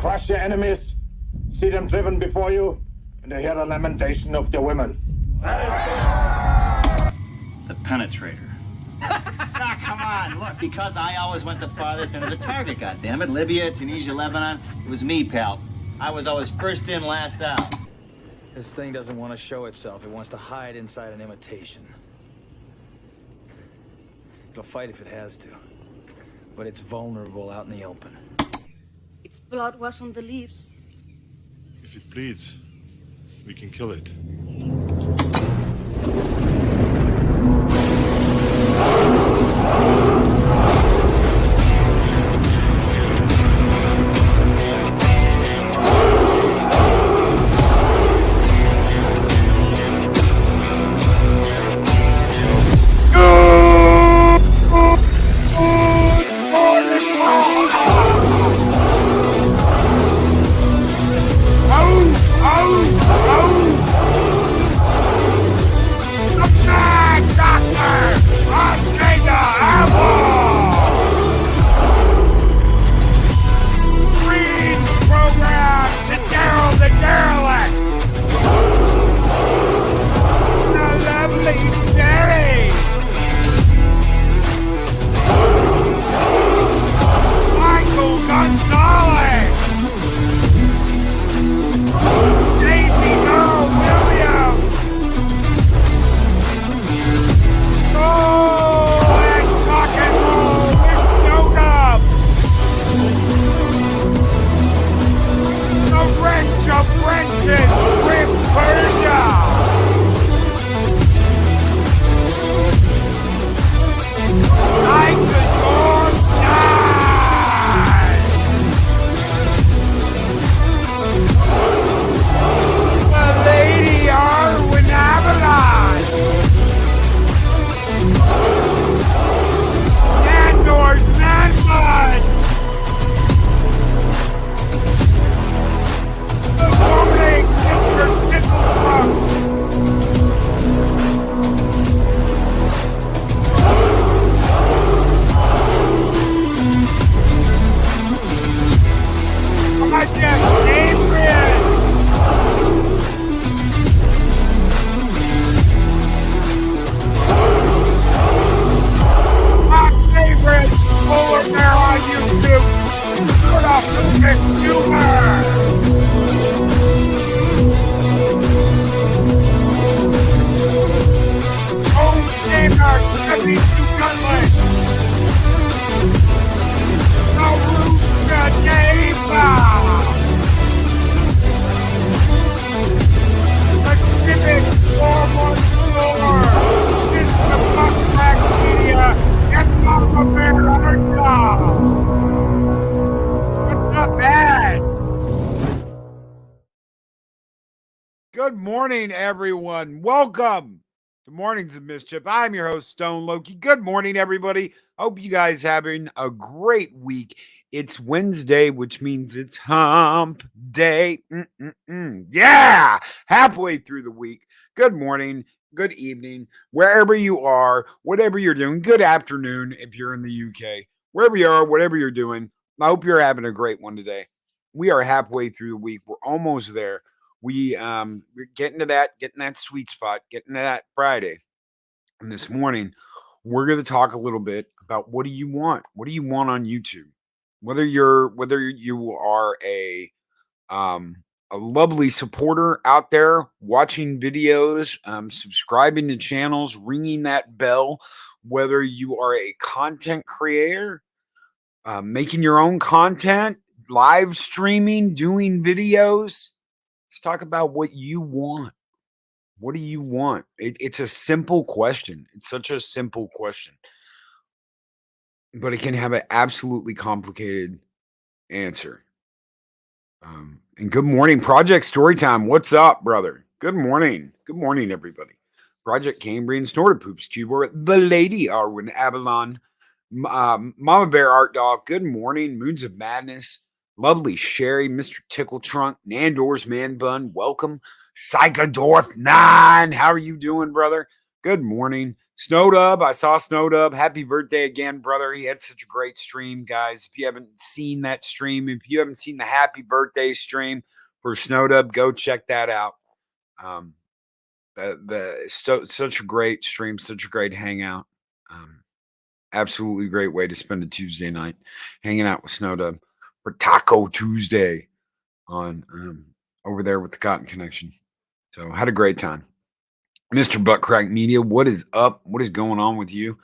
crush your enemies, see them driven before you, and to hear the lamentation of your women. The penetrator. Come on, look, because I always went the farthest into the target, goddammit. Libya, Tunisia, Lebanon. It was me, pal. I was always first in, last out. This thing doesn't want to show itself. It wants to hide inside an imitation. It'll fight if it has to. But it's vulnerable out in the open. Its blood was on the leaves. If it bleeds, we can kill it. Good morning, everyone. Welcome to Mornings of Mischief. I'm your host, Stone Loki. Good morning, everybody. Hope you guys having a great week. It's Wednesday, which means it's hump day. Yeah, halfway through the week. Good morning, good evening, wherever you are, whatever you're doing. Good afternoon if you're in the UK. Wherever you are, whatever you're doing, I hope you're having a great one today. We are halfway through the week. We're almost there. We're getting to that sweet spot, getting to that Friday. And this morning, we're going to talk a little bit about what do you want? What do you want on YouTube? Whether you are a lovely supporter out there watching videos, subscribing to channels, ringing that bell, whether you are a content creator, making your own content, live streaming, doing videos. Let's talk about what you want. What do you want? It's a simple question. It's such a simple question, but it can have an absolutely complicated answer. And good morning, Project Storytime. What's up, brother? Good morning. Good morning, everybody. Project Cambrian, Snorted Poops, Cuber, the Lady Arwen Avalon, Mama Bear Art Dog. Good morning, Moons of Madness. Lovely Sherry, Mr. Tickle Trunk, Nandor's Man Bun, welcome. Psychodorf 9, how are you doing, brother? Good morning. Snowdub. I saw Snowdub. Happy birthday again, brother. He had such a great stream, guys. If you haven't seen that stream, if you haven't seen the happy birthday stream for Snowdub, go check that out. Such a great stream, such a great hangout. Absolutely great way to spend a Tuesday night hanging out with Snowdub for Taco Tuesday on over there with the Cotton Connection. So had a great time. Mr. Buttcrack Media, what is up? What is going on with you?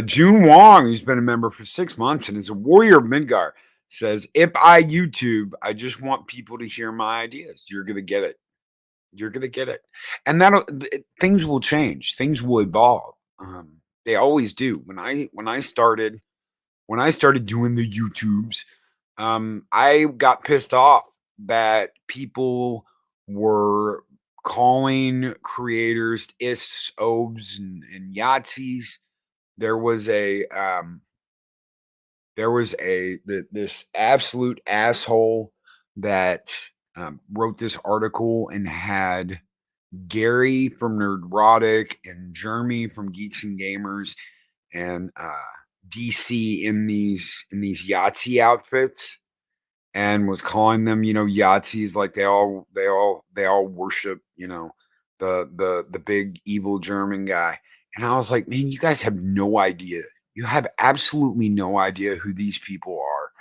June Wong, who's been a member for 6 months and is a warrior of Midgar, says, if I YouTube, I just want people to hear my ideas. You're going to get it. You're going to get it. And things will change. Things will evolve. They always do. When I started doing the YouTubes, I got pissed off that people were calling creators ists, obes, and Yahtzees. There was this absolute asshole that wrote this article and had Gary from Nerdrotic and Jeremy from Geeks and Gamers and DC in these Yahtzee outfits, and was calling them, Yahtzees, like they all worship, the big evil German guy. And I was like, man, you guys have no idea. You have absolutely no idea who these people are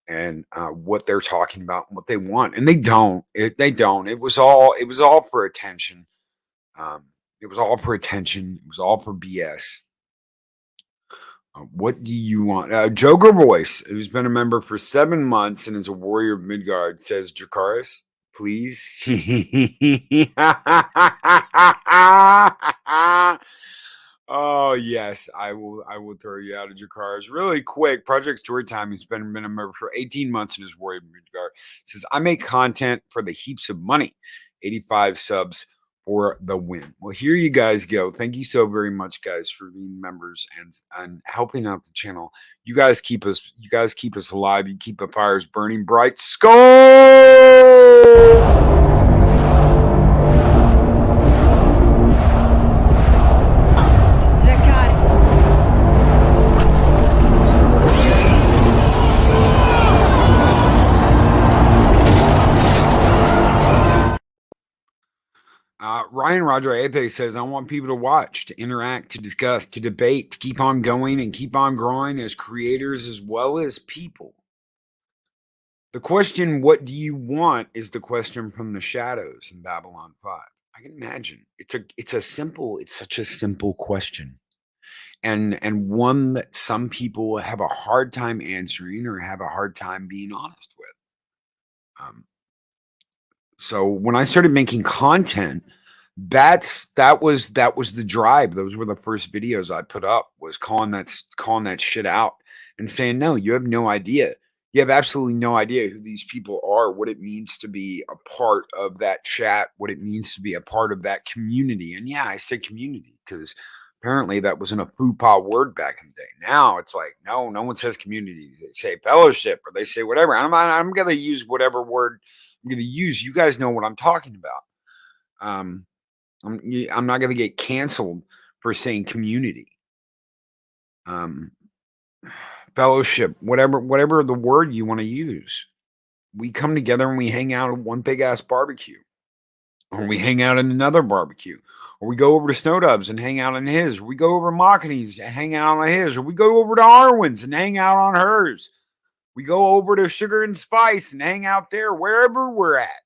and what they're talking about and what they want. And they don't. They don't. It was all for attention. It was all for attention. It was all for BS. What do you want? Joker Voice, who's been a member for 7 months and is a warrior of Midgard, says, Dracarys, please. Oh, yes, I will throw you out of Dracarys. Really quick, Project Storytime, who's been a member for 18 months and is warrior of Midgard, says, I make content for the heaps of money. 85 subs for the win. Well, here you guys go. Thank you so very much, guys, for being members and helping out the channel. You guys keep us alive. You keep the fires burning bright. Skull! Ryan Roger Ape says, I want people to watch, to interact, to discuss, to debate, to keep on going and keep on growing as creators as well as people. The question, what do you want, is the question from the shadows in Babylon 5. I can imagine. It's such a simple question. And one that some people have a hard time answering or have a hard time being honest with. So when I started making content, that was the drive. Those were the first videos I put up, was calling that shit out and saying, no, you have no idea. You have absolutely no idea who these people are, what it means to be a part of that chat, what it means to be a part of that community. And yeah, I say community because apparently that wasn't a FUPA word back in the day. Now it's like, no one says community. They say fellowship or they say whatever. I'm going to use whatever word I'm going to use. You guys know what I'm talking about. I'm not going to get canceled for saying community. Fellowship, whatever the word you want to use. We come together and we hang out at one big ass barbecue. Or we hang out in another barbecue. Or we go over to Snowdub's and hang out on his. Or we go over to Machini's and hang out on his. Or we go over to Arwen's and hang out on hers. We go over to Sugar and Spice and hang out there, wherever we're at.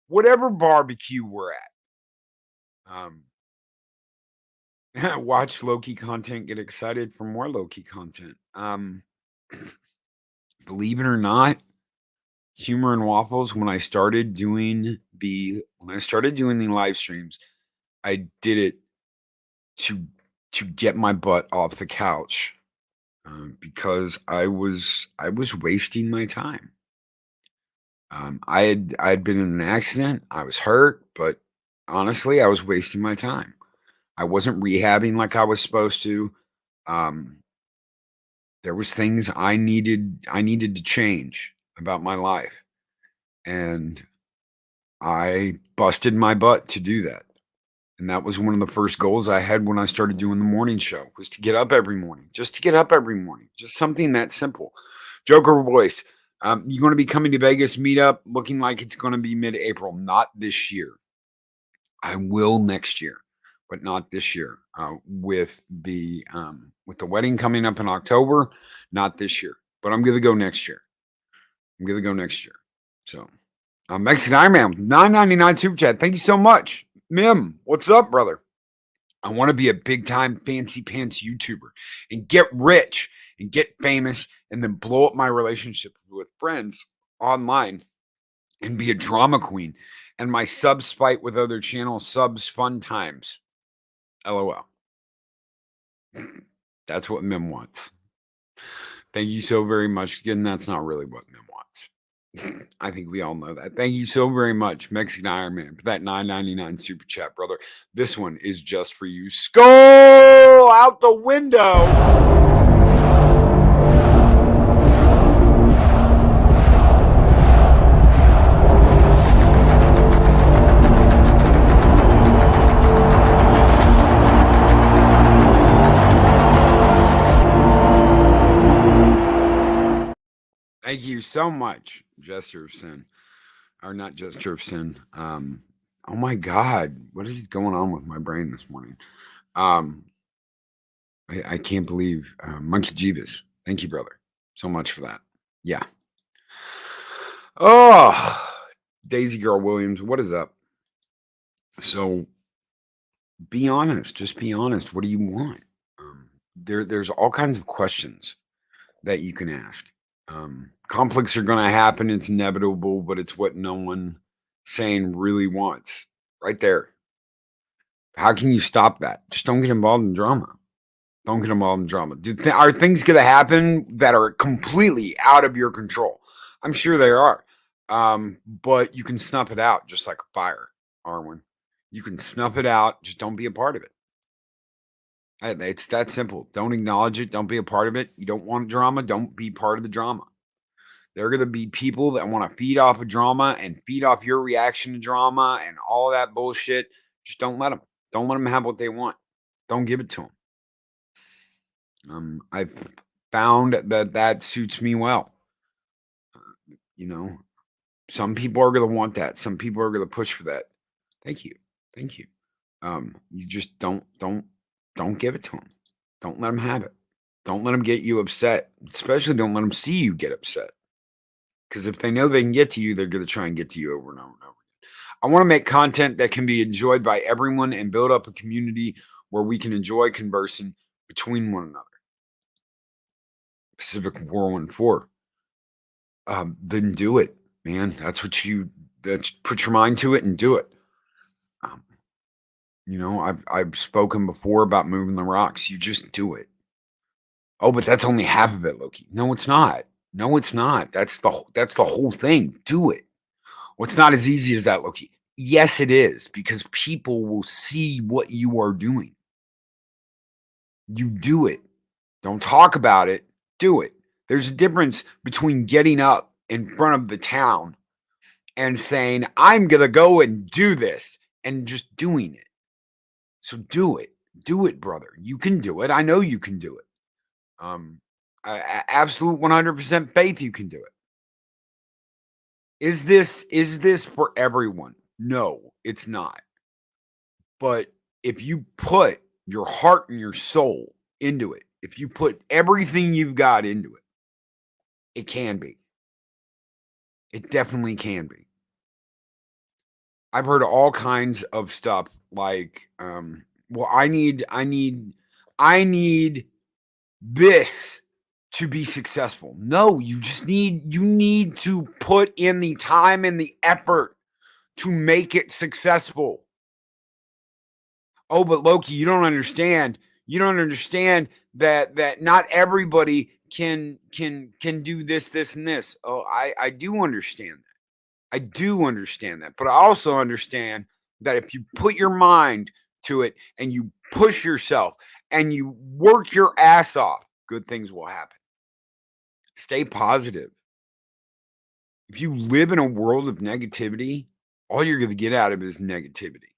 Whatever barbecue we're at. Watch Loki content, get excited for more Loki content. Believe it or not, Humor and Waffles, when I started doing the live streams, I did it to get my butt off the couch because I was wasting my time. I had been in an accident. I was hurt, but honestly, I was wasting my time. I wasn't rehabbing like I was supposed to. There was things I needed to change about my life. And I busted my butt to do that. And that was one of the first goals I had when I started doing the morning show, was to get up every morning, just to get up every morning, just something that simple. Joker Voice, you're going to be coming to Vegas meetup, looking like it's going to be mid-April, not this year. I will next year, but not this year. With the wedding coming up in October, not this year, but I'm going to go next year. So, Mexican Iron Man, $9.99 super chat. Thank you so much. Mim, what's up, brother? I want to be a big time fancy pants YouTuber and get rich and get famous and then blow up my relationship with friends online and be a drama queen. And my subs fight with other channels, subs fun times. LOL. That's what Mim wants. Thank you so very much. Again, that's not really what Mim wants. I think we all know that. Thank you so very much, Mexican Iron Man, for that $9.99 super chat, brother. This one is just for you. Skull out the window. Thank you so much, Jester of Sin. Or not Jester of Sin. Oh my God. What is going on with my brain this morning? I can't believe Monkey Jeebus. Thank you, brother, so much for that. Yeah. Oh, Daisy Girl Williams, what is up? So be honest. Just be honest. What do you want? There's all kinds of questions that you can ask. Conflicts are going to happen. It's inevitable, but it's what no one saying really wants. Right there. How can you stop that? Just don't get involved in drama. Don't get involved in drama. Are things going to happen that are completely out of your control? I'm sure they are. But you can snuff it out just like a fire, Arwen. You can snuff it out. Just don't be a part of it. It's that simple. Don't acknowledge it. Don't be a part of it. You don't want drama. Don't be part of the drama. There are going to be people that want to feed off of drama and feed off your reaction to drama and all that bullshit. Just don't let them. Don't let them have what they want. Don't give it to them. I've found that suits me well. Some people are going to want that. Some people are going to push for that. Thank you. You just don't give it to them. Don't let them have it. Don't let them get you upset. Especially don't let them see you get upset. Because if they know they can get to you, they're going to try and get to you over and over and over again. I want to make content that can be enjoyed by everyone and build up a community where we can enjoy conversing between one another. Pacific 414. Then do it, man. That's put your mind to it and do it. I've spoken before about moving the rocks. You just do it. Oh, but that's only half of it, Loki. No, it's not. That's the whole thing. Do it. What's not as easy as that, Loki? Yes, it is, because people will see what you are doing. You do it. Don't talk about it. Do it. There's a difference between getting up in front of the town and saying, I'm going to go and do this, and just doing it. So do it. Do it, brother. You can do it. I know you can do it. Absolute 100% faith you can do it. Is this for everyone? No, it's not. But if you put your heart and your soul into it, if you put everything you've got into it, it can be. It definitely can be. I've heard all kinds of stuff like, well, I need this to be successful. No, you need to put in the time and the effort to make it successful. Oh, but Loki, you don't understand. You don't understand that not everybody can do this, and this. Oh, I do understand that. I do understand that. But I also understand that if you put your mind to it and you push yourself and you work your ass off, good things will happen. Stay positive. If you live in a world of negativity, all you're going to get out of it is negativity.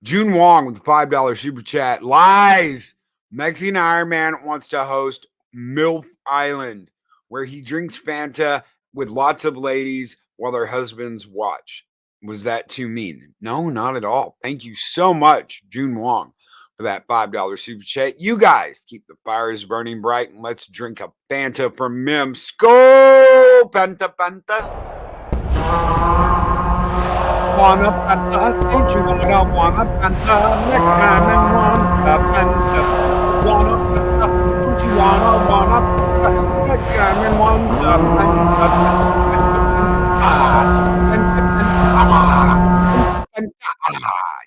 June Wong with the $5 super chat. Lies. Mexican Iron Man wants to host MILF Island, where he drinks Fanta with lots of ladies while their husbands watch. Was that too mean? No, not at all. Thank you so much, June Wong, for that $5 super chat. You guys keep the fires burning bright and let's drink a Fanta from Mim. Skol! Fanta, Fanta. Wanna Fanta? Don't you wanna Fanta? Next time and want a Fanta. Wanna Fanta? Don't you wanna Fanta? Next time and want a Fanta.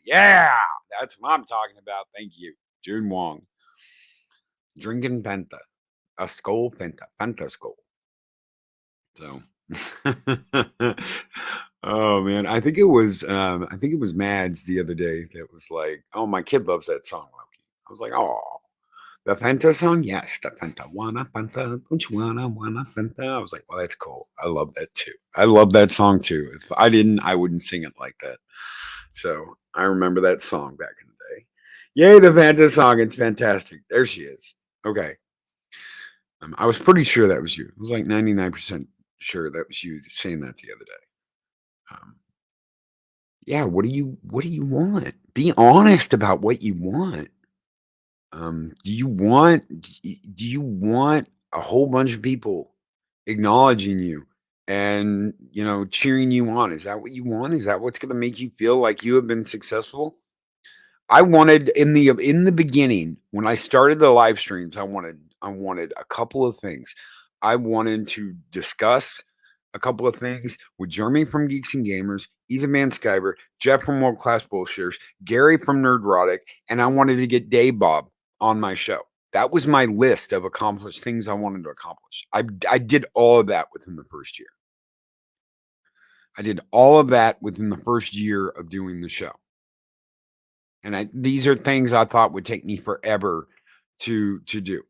Yeah, that's what I'm talking about. Thank you, June Wong. Drinking Fanta, a Skol Fanta, Fanta Skol. So, oh man, I think it was Mads the other day that was like, "Oh, my kid loves that song, Loki." I was like, "Oh, the Fanta song, yes, the Fanta, wanna Fanta, don't you wanna Fanta?" I was like, "Well, that's cool. I love that too. I love that song too. If I didn't, I wouldn't sing it like that." So I remember that song back in the day. Yay, the Fanta song! It's fantastic. There she is. Okay, I was pretty sure that was you. I was like 99% sure that was you saying that the other day. Yeah, what do you want? Be honest about what you want. Do you want a whole bunch of people acknowledging you and cheering you on? Is that what you want? Is that what's going to make you feel like you have been successful? I wanted in the beginning when I started the live streams, I wanted a couple of things. I wanted to discuss a couple of things with Jeremy from Geeks and Gamers, Ethan Van Skyver, Jeff from World Class Bullshitters, Gary from Nerdrotic, and I wanted to get Dave Bob on my show. That was my list of accomplished things I wanted to accomplish. I did all of that within the first year. I did all of that within the first year of doing the show. And these are things I thought would take me forever to do.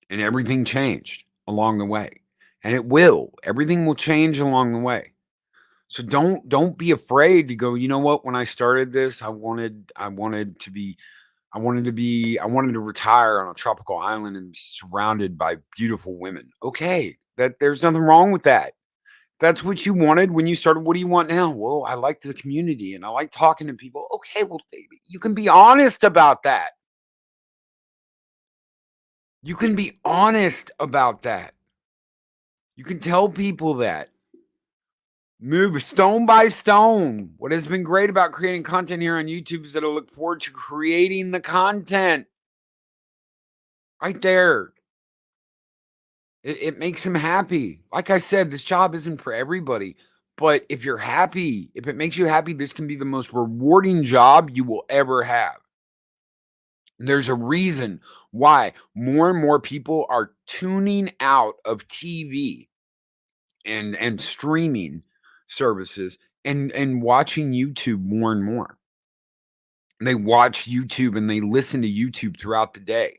And everything changed along the way. And it will. Everything will change along the way. So don't be afraid to go, you know what? When I started this, I wanted to retire on a tropical island and be surrounded by beautiful women. Okay, there's nothing wrong with that. That's what you wanted when you started. What do you want now? Well, I like the community and I like talking to people. Okay, well, you can be honest about that. You can be honest about that. You can tell people that. Move stone by stone. What has been great about creating content here on YouTube is that I look forward to creating the content. Right there. It makes him happy. Like I said, this job isn't for everybody. But if you're happy, if it makes you happy, this can be the most rewarding job you will ever have. There's a reason why more and more people are tuning out of TV and streaming services and watching YouTube more and more. They watch YouTube and they listen to YouTube throughout the day.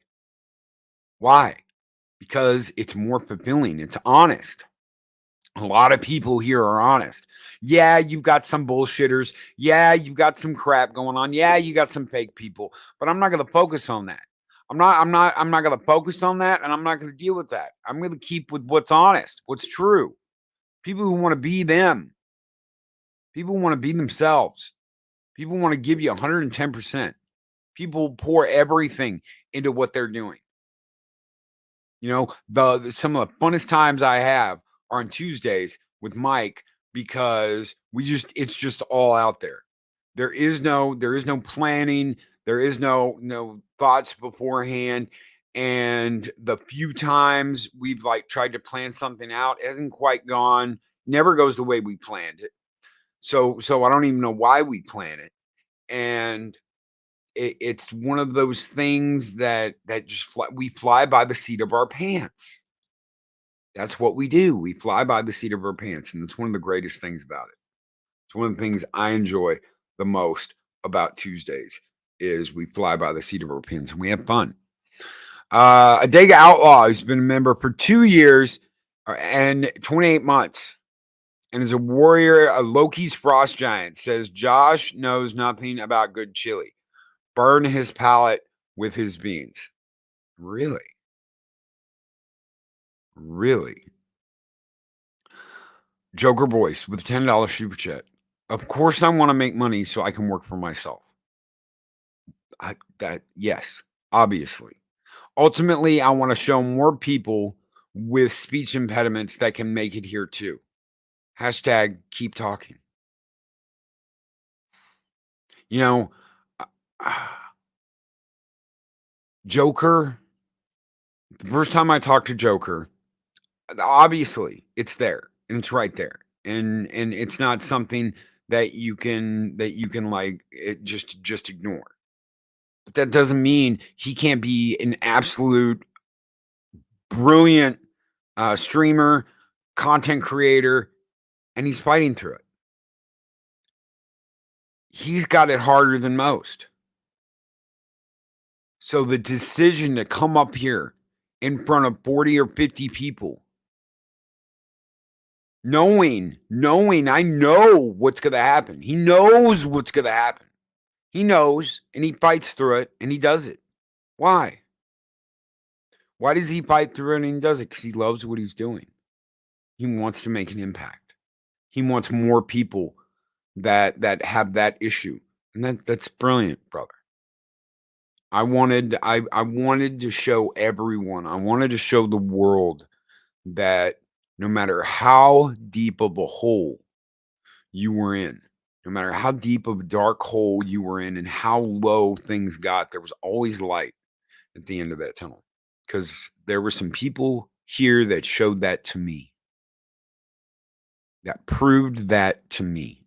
Why? Because it's more fulfilling. It's honest. A lot of people here are honest. Yeah, you've got some bullshitters. Yeah, you've got some crap going on. Yeah, you got some fake people. But I'm not going to focus on that. I'm not going to focus on that, and I'm not going to deal with that. I'm going to keep with what's honest, what's true. People who want to be them. People want to be themselves. People want to give you 110%. People pour everything into what they're doing. Some of the funnest times I have are on Tuesdays with Mike because it's just all out there. There is no planning. There is no thoughts beforehand. And the few times we've tried to plan something out, it hasn't quite gone, never goes the way we planned it. So I don't even know why we plan it. And it's one of those things that just we fly by the seat of our pants. That's what we do. We fly by the seat of our pants. And it's one of the greatest things about it. It's one of the things I enjoy the most about Tuesdays is we fly by the seat of our pants and we have fun. Adega Outlaw has been a member for 2 years and 28 months. and is a warrior, a Loki's frost giant, says Josh knows nothing about good chili. Burn his palate with his beans. Really? Really? Joker Voice with $10 super chat. Of course I want to make money so I can work for myself. Yes, obviously. Ultimately, I want to show more people with speech impediments that can make it here too. Hashtag keep talking. You know, Joker, the first time I talked to Joker, obviously it's there and it's right there. And it's not something that you can like just ignore. But that doesn't mean he can't be an absolute brilliant streamer, content creator, and he's fighting through it. He's got it harder than most. So the decision to come up here in front of 40 or 50 people, knowing I know what's going to happen. He knows what's going to happen. He knows, and he fights through it, and he does it. Why? Why does he fight through it and he does it? Because he loves what he's doing. He wants to make an impact. He wants more people that have that issue. And that's brilliant, brother. I wanted to show everyone, I wanted to show the world that no matter how deep of a hole you were in, no matter how deep of a dark hole you were in and how low things got, there was always light at the end of that tunnel. Because there were some people here that showed that to me. That proved that to me.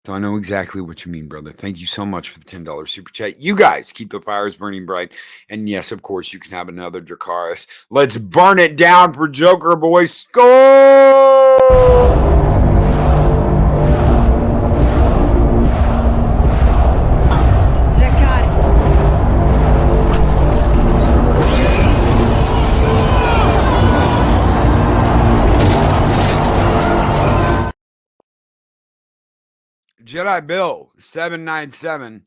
So I know exactly what you mean, brother. Thank you so much for the $10 super chat. You guys keep the fires burning bright. And yes, of course, you can have another Dracarys. Let's burn it down for Joker Boy. Score! Jedi Bill 797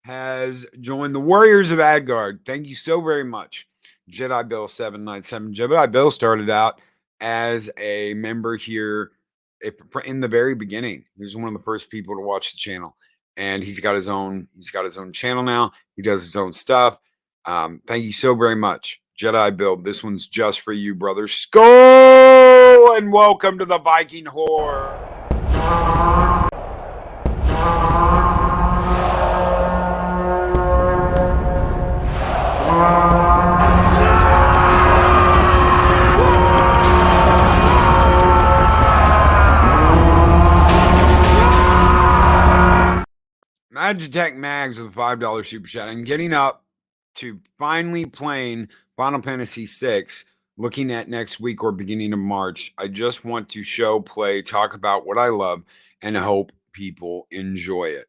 has joined the Warriors of Asgard. Thank you so very much, Jedi Bill 797. Jedi Bill started out as a member here in the very beginning. He was one of the first people to watch the channel, and he's got his own channel now. He does his own stuff. Thank you so very much, Jedi Bill. This one's just for you, brother. Skull, and welcome to the Viking Horde. Magitech Mags with a $5 super chat. I'm getting up to finally playing Final Fantasy VI, looking at next week or beginning of March. I just want to show, play, talk about what I love, and hope people enjoy it.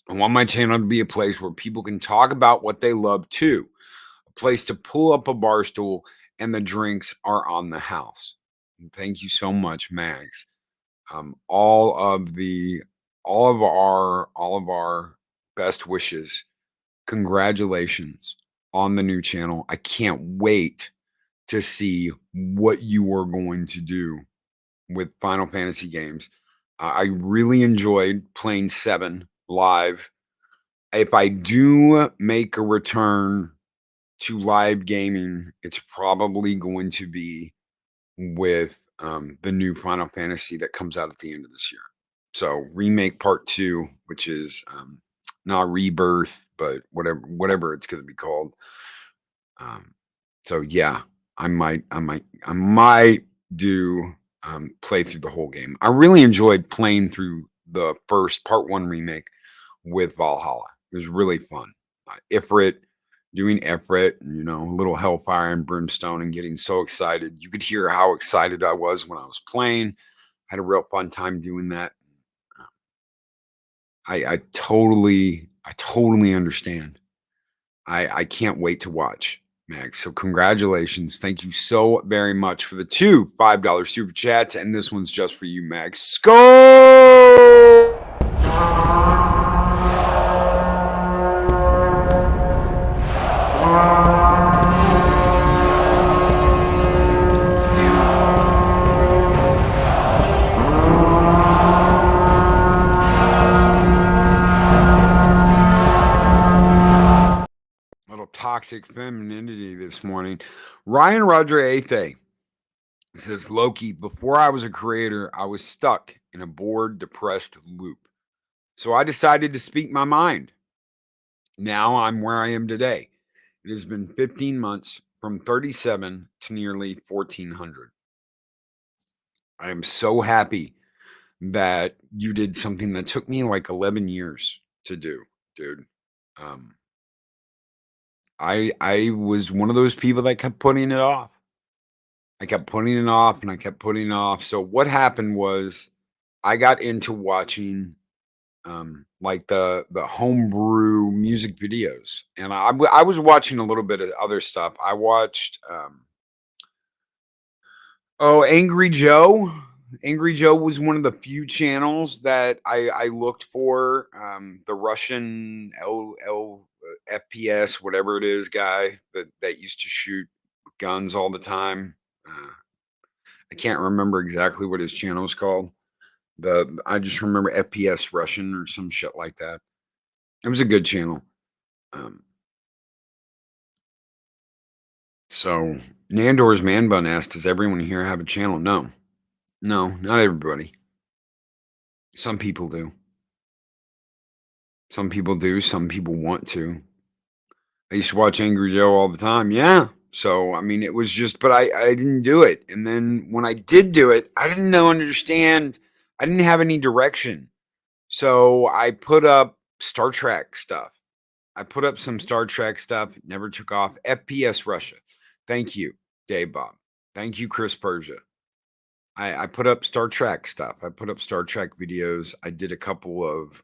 I want my channel to be a place where people can talk about what they love too. A place to pull up a bar stool and the drinks are on the house. And thank you so much, Mags. All of our best wishes. Congratulations on the new channel. I can't wait to see what you are going to do with Final Fantasy games. I really enjoyed playing 7 live. If I do make a return to live gaming, it's probably going to be with the new Final Fantasy that comes out at the end of this year. So remake part 2, which is not rebirth, but whatever it's going to be called. So yeah, I might do play through the whole game. I really enjoyed playing through the first part 1 remake with Valhalla. It was really fun. Doing Ifrit, a little Hellfire and Brimstone, and getting so excited. You could hear how excited I was when I was playing. I had a real fun time doing that. I totally understand. I can't wait to watch Max. So congratulations. Thank you so very much for the two $5 super chats. And this one's just for you, Max. Score! Toxic femininity this morning. Ryan Roger Athe says, Loki, before I was a creator, I was stuck in a bored, depressed loop. So I decided to speak my mind. Now I'm where I am today. It has been 15 months from 37 to nearly 1,400. I am so happy that you did something that took me like 11 years to do, dude. I was one of those people that kept putting it off. I kept putting it off and I kept putting it off. So what happened was I got into watching like the homebrew music videos, and I was watching a little bit of other stuff. I watched Angry Joe. Angry Joe was one of the few channels that I looked for. The Russian FPS, whatever it is, guy that used to shoot guns all the time. I can't remember exactly what his channel is called. I just remember FPS Russian or some shit like that. It was a good channel. So Nandor's Man Bun asked, does everyone here have a channel? No, not everybody. Some people do. Some people do. Some people want to. I used to watch Angry Joe all the time. Yeah. So, I mean, it was just, but I didn't do it. And then when I did do it, I didn't understand. I didn't have any direction. So I put up Star Trek stuff. I put up some Star Trek stuff. It never took off. FPS Russia. Thank you, Dave Bob. Thank you, Chris Persia. I put up Star Trek stuff. I put up Star Trek videos. I did a couple of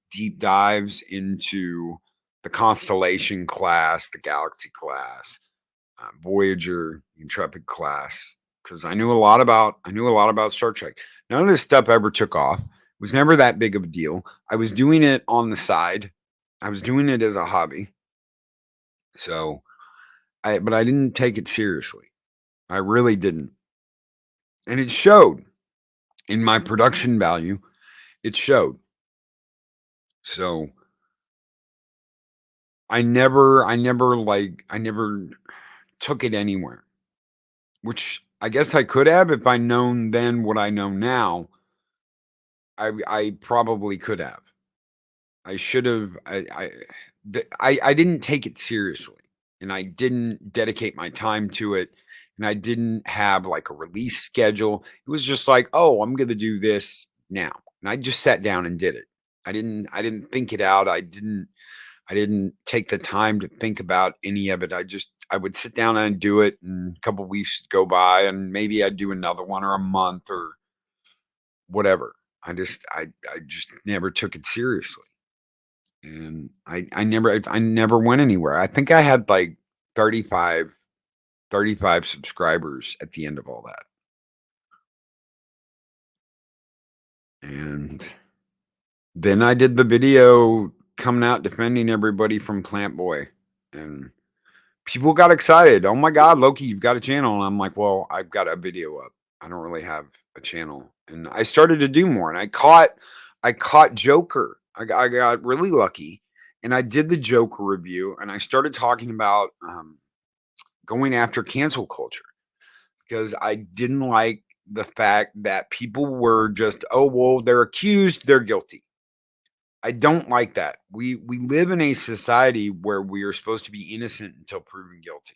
deep dives into the Constellation class, the Galaxy class, Voyager, Intrepid class, because I knew a lot about Star Trek. None of this stuff ever took off. It was never that big of a deal. I was doing it on the side. I was doing it as a hobby. So, but I didn't take it seriously. I really didn't. And it showed in my production value. It showed. So I never took it anywhere, which I guess I could have if I known then what I know now. I probably could have. I should have. I didn't take it seriously, and I didn't dedicate my time to it, and I didn't have like a release schedule. It was just like, oh, I'm going to do this now, and I just sat down and did it. I didn't think it out. I didn't take the time to think about any of it. I would sit down and do it, and a couple weeks go by, and maybe I'd do another one or a month or whatever. I just never took it seriously. And I never went anywhere. I think I had like 35 subscribers at the end of all that. And then I did the video coming out defending everybody from Plant Boy, and people got excited. Oh my God, Loki, you've got a channel. And I'm like, well, I've got a video up. I don't really have a channel. And I started to do more, and I caught Joker. I got really lucky, and I did the Joker review, and I started talking about going after cancel culture, because I didn't like the fact that people were just, oh, well, they're accused, they're guilty. I don't like that. We live in a society where we are supposed to be innocent until proven guilty.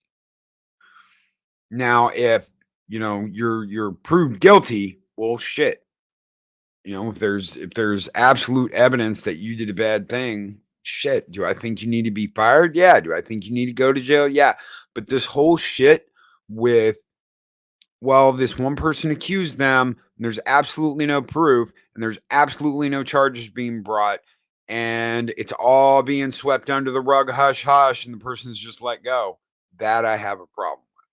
Now, if you're proved guilty, well, shit. If there's absolute evidence that you did a bad thing, shit. Do I think you need to be fired? Yeah. Do I think you need to go to jail? Yeah. But this whole shit with, well, this one person accused them, and there's absolutely no proof, and there's absolutely no charges being brought, and it's all being swept under the rug, hush, hush, and the person's just let go. That I have a problem with.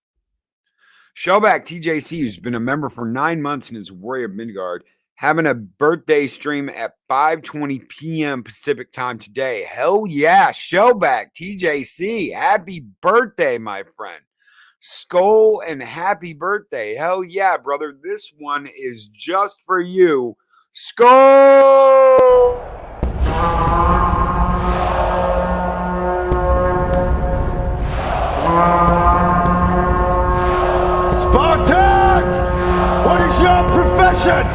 Shellback TJC, who's been a member for 9 months and is a warrior of Midgard, having a birthday stream at 5:20 p.m. Pacific time today. Hell yeah, Shellback TJC. Happy birthday, my friend. Skull and happy birthday. Hell yeah, brother. This one is just for you. Skull! Spartans! What is your profession?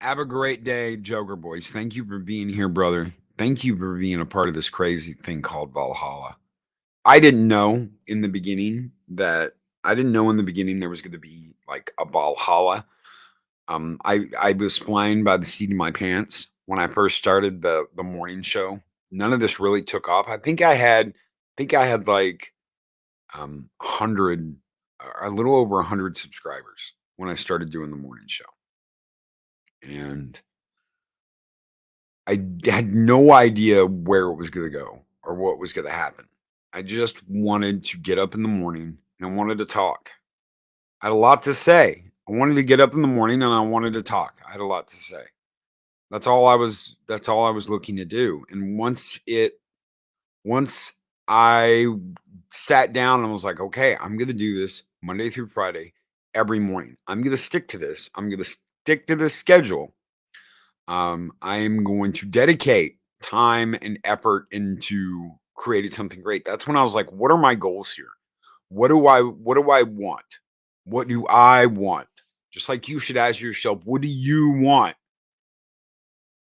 Have a great day, Joker Boys. Thank you for being here, brother. Thank you for being a part of this crazy thing called Valhalla. I didn't know in the beginning there was going to be like a Valhalla. I was flying by the seat of my pants when I first started the morning show. None of this really took off. I think I had like 100, a little over 100 subscribers when I started doing the morning show. And I had no idea where it was going to go or what was going to happen. I just wanted to get up in the morning and I wanted to talk. I had a lot to say. I wanted to get up in the morning and I wanted to talk. I had a lot to say. That's all I was looking to do. And once I sat down and was like, okay, I'm going to do this Monday through Friday every morning. I'm going to stick to this. I'm going to stick to this schedule. I am going to dedicate time and effort into creating something great. That's when I was like, what are my goals here? What do I want? What do I want? Just like you should ask yourself, what do you want?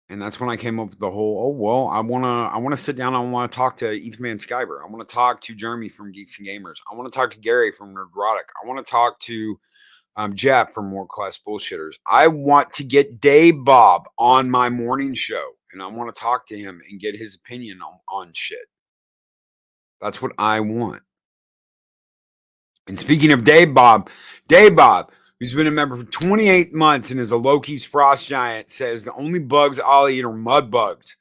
And that's when I came up with the whole, I want to sit down. I want to talk to Ethan Van Skyber. I want to talk to Jeremy from Geeks and Gamers. I want to talk to Gary from Nerdrotic. I want to talk to Jeff from World Class Bullshitters. I want to get Dave Bob on my morning show, and I want to talk to him and get his opinion on shit. That's what I want. And speaking of Dave Bob, who's been a member for 28 months and is a Loki's frost giant, says the only bugs I'll eat are mud bugs.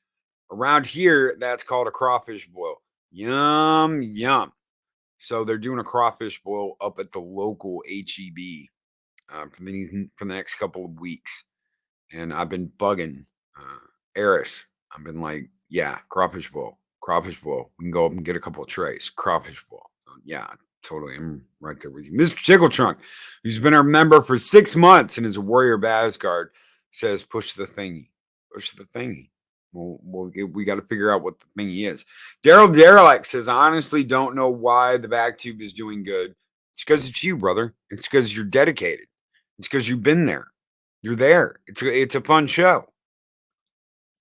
Around here, that's called a crawfish boil. Yum, yum. So they're doing a crawfish boil up at the local HEB for the next couple of weeks. And I've been bugging Eris. I've been like, yeah, crawfish boil. We can go up and get a couple of trays. Crawfish boil. Yeah, totally. I'm right there with you. Mr. Tickletrunk, who's been our member for 6 months and is a warrior of Asgard, says, push the thingy. Push the thingy. We got to figure out what the thingy is. Daryl Derelict says, I honestly don't know why the back tube is doing good. It's because it's you, brother. It's because you're dedicated. It's because you've been there. You're there. It's a fun show.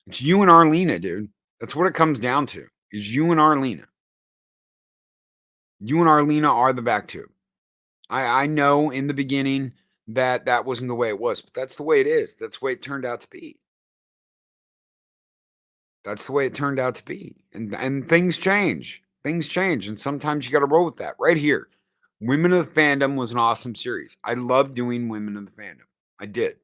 It's you and Arlena, dude. That's what it comes down to, is you and Arlena. You and Arlena are the back tube. I know in the beginning that wasn't the way it was, but that's the way it is. That's the way it turned out to be. That's the way it turned out to be. And things change. Things change. And sometimes you got to roll with that. Right here. Women of the Fandom was an awesome series. I loved doing Women of the Fandom. I did. It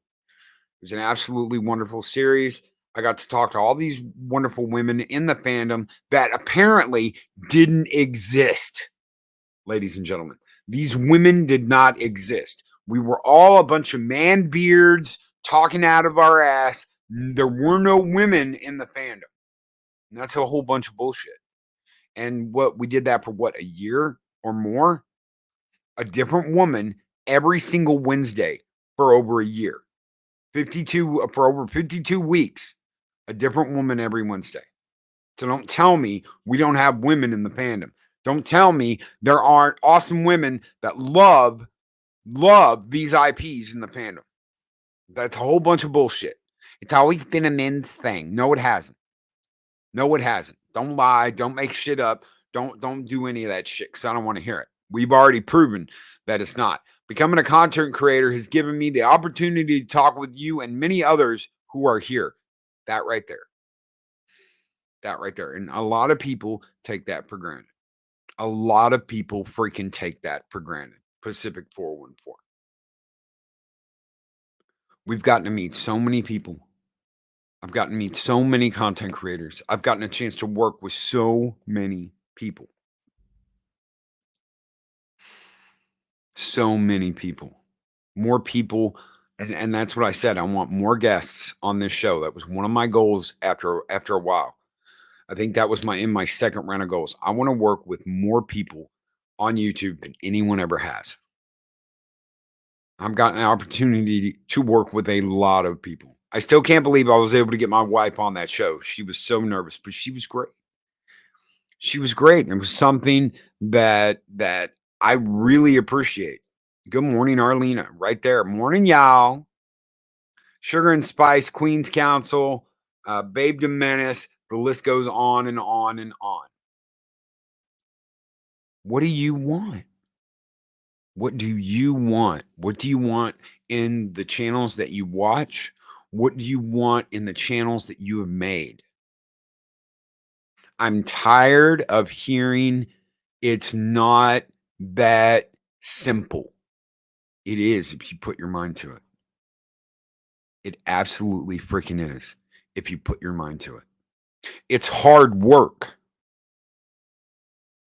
was an absolutely wonderful series. I got to talk to all these wonderful women in the fandom that apparently didn't exist. Ladies and gentlemen, these women did not exist. We were all a bunch of man beards talking out of our ass. There were no women in the fandom. And that's a whole bunch of bullshit. And we did that for a year or more? A different woman every single Wednesday for over a year. For over 52 weeks. A different woman every Wednesday. So don't tell me we don't have women in the fandom. Don't tell me there aren't awesome women that love these IPs in the fandom. That's a whole bunch of bullshit. It's always been a men's thing. No, it hasn't. No, it hasn't. Don't lie. Don't make shit up. Don't do any of that shit because I don't want to hear it. We've already proven that it's not. Becoming a content creator has given me the opportunity to talk with you and many others who are here. That right there. That right there. And a lot of people take that for granted. A lot of people freaking take that for granted. Pacific 414. We've gotten to meet so many people I've gotten to meet so many content creators. I've gotten a chance to work with so many people. So many people. More people. And that's what I said. I want more guests on this show. That was one of my goals after a while. I think that was in my second round of goals. I want to work with more people on YouTube than anyone ever has. I've gotten an opportunity to work with a lot of people. I still can't believe I was able to get my wife on that show. She was so nervous, but she was great. She was great. It was something that I really appreciate. Good morning, Arlena. Right there. Morning, y'all. Sugar and Spice, Queen's Council, Babe to Menace. The list goes on and on and on. What do you want? What do you want? What do you want in the channels that you watch? What do you want in the channels that you have made? I'm tired of hearing it's not that simple. It is if you put your mind to it. It absolutely freaking is if you put your mind to it. It's hard work.